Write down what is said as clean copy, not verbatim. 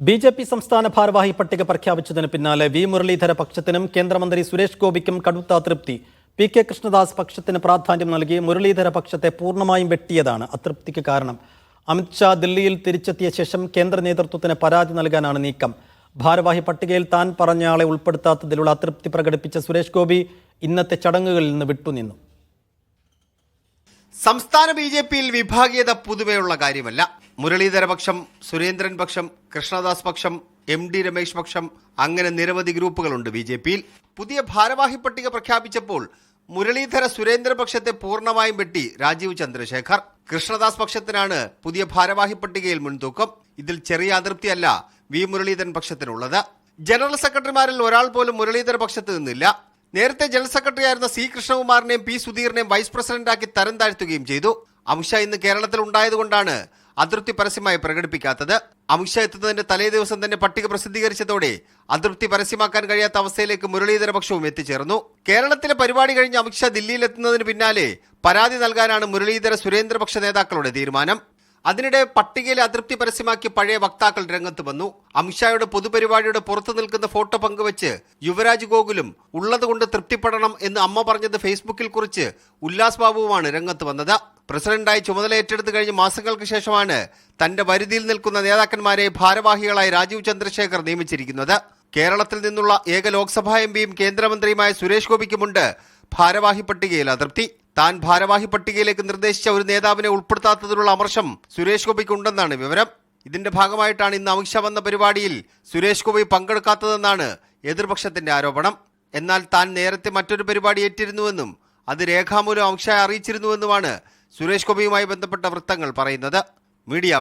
BJP. സംസ്ഥാന ഭാരവാഹി പട്ടിക പ്രഖ്യാപിച്ചതിന് പിന്നാലെ വി മുരളീധര പക്ഷത്തിനും കേന്ദ്രമന്ത്രി സുരേഷ് ഗോപിക്കും കടുത്ത അതൃപ്തി. പി.കെ. കൃഷ്ണദാസ് പക്ഷത്തിന് പ്രാധാന്യം നൽകി മുരളീധര പക്ഷത്തെ പൂർണ്ണമായും വെട്ടിയതാണ് അതൃപ്തിക്ക് കാരണം. അമിത്ഷാ ദില്ലിയിൽ തിരിച്ചെത്തിയ ശേഷം കേന്ദ്ര നേതൃത്വത്തിന് പരാതി നൽകാനാണ് നീക്കം. ഭാരവാഹി പട്ടികയിൽ താൻ പറഞ്ഞയാളെ ഉൾപ്പെടുത്താത്തതിലുള്ള അതൃപ്തി പ്രകടിപ്പിച്ച സുരേഷ് ഗോപി ഇന്നത്തെ ചടങ്ങുകളിൽ നിന്ന് വിട്ടുനിന്നു. സംസ്ഥാന ബി.ജെ.പിയിൽ വിഭാഗീയത പൊതുവെയുള്ള കാര്യമല്ല. മുരളീധര പക്ഷം, സുരേന്ദ്രൻ പക്ഷം, കൃഷ്ണദാസ് പക്ഷം, എം.ഡി. രമേശ് പക്ഷം, അങ്ങനെ നിരവധി ഗ്രൂപ്പുകളുണ്ട് ബി.ജെ.പിയിൽ. പുതിയ ഭാരവാഹി പട്ടിക പ്രഖ്യാപിച്ചപ്പോൾ മുരളീധര സുരേന്ദ്ര പക്ഷത്തെ പൂർണ്ണമായും വെട്ടി രാജീവ് ചന്ദ്രശേഖർ. കൃഷ്ണദാസ് പക്ഷത്തിനാണ് പുതിയ ഭാരവാഹി പട്ടികയിൽ മുൻതൂക്കം. ഇതിൽ ചെറിയ അതൃപ്തിയല്ല വി മുരളീധരൻ പക്ഷത്തിനുള്ളത്. ജനറൽ സെക്രട്ടറിമാരിൽ ഒരാൾ പോലും മുരളീധര പക്ഷത്ത് നിന്നില്ല. നേരത്തെ ജനറൽ സെക്രട്ടറി ആയിരുന്ന സി കൃഷ്ണകുമാറിനെയും പി സുധീറിനെയും വൈസ് പ്രസിഡന്റാക്കി തരം താഴ്ത്തുകയും ചെയ്തു. അമിത്ഷാ ഇന്ന് കേരളത്തിൽ ഉണ്ടായതുകൊണ്ടാണ് അതൃപ്തി പരസ്യമായി പ്രകടിപ്പിക്കാത്തത്. അമിത്ഷാ എത്തുന്നതിന്റെ തലേ ദിവസം തന്നെ പട്ടിക പ്രസിദ്ധീകരിച്ചതോടെ അതൃപ്തി പരസ്യമാക്കാൻ കഴിയാത്ത അവസ്ഥയിലേക്ക് മുരളീധര പക്ഷവും എത്തിച്ചേർന്നു. കേരളത്തിലെ പരിപാടി കഴിഞ്ഞ് അമിത്ഷാ ദില്ലിയിലെത്തുന്നതിന് പിന്നാലെ പരാതി നൽകാനാണ് മുരളീധര സുരേന്ദ്രപക്ഷ നേതാക്കളുടെ തീരുമാനം. അതിനിടെ പട്ടികയിലെ അതൃപ്തി പരസ്യമാക്കി പഴയ വക്താക്കൾ രംഗത്ത് വന്നു. അമിത്ഷായുടെ പൊതുപരിപാടിയുടെ പുറത്തു നിൽക്കുന്ന ഫോട്ടോ പങ്കുവച്ച് യുവരാജ് ഗോകുലും ഉള്ളതുകൊണ്ട് തൃപ്തിപ്പെടണം എന്ന് അമ്മ പറഞ്ഞത് ഫേസ്ബുക്കിൽ കുറിച്ച് ഉല്ലാസ് ബാബുവുമാണ് രംഗത്ത് വന്നത്. പ്രസിഡന്റായി ചുമതല ഏറ്റെടുത്തു കഴിഞ്ഞ മാസങ്ങൾക്ക് ശേഷമാണ് തന്റെ വരുതിയിൽ നിൽക്കുന്ന നേതാക്കന്മാരെ ഭാരവാഹികളായി രാജീവ് ചന്ദ്രശേഖർ നിയമിച്ചിരിക്കുന്നത്. കേരളത്തിൽ നിന്നുള്ള ഏക ലോക്സഭാ എംപിയും കേന്ദ്രമന്ത്രിയുമായ സുരേഷ് ഗോപിക്കുമുണ്ട് ഭാരവാഹി പട്ടികയിൽ അതൃപ്തി. താൻ ഭാരവാഹി പട്ടികയിലേക്ക് നിർദ്ദേശിച്ച ഒരു നേതാവിനെ ഉൾപ്പെടുത്താത്തതിലുള്ള അമർഷം സുരേഷ് ഗോപിക്കുണ്ടെന്നാണ് വിവരം. ഇതിന്റെ ഭാഗമായിട്ടാണ് ഇന്ന് അമിത്ഷാ വന്ന പരിപാടിയിൽ സുരേഷ് ഗോപി പങ്കെടുക്കാത്തതെന്നാണ് എതിർപക്ഷത്തിന്റെ ആരോപണം. എന്നാൽ താൻ നേരത്തെ മറ്റൊരു പരിപാടി ഏറ്റിരുന്നുവെന്നും അത് രേഖാമൂലം അമിത്ഷായെ അറിയിച്ചിരുന്നുവെന്നുമാണ് സുരേഷ് ഗോപിയുമായി ബന്ധപ്പെട്ട വൃത്തങ്ങൾ പറയുന്നത്. മീഡിയ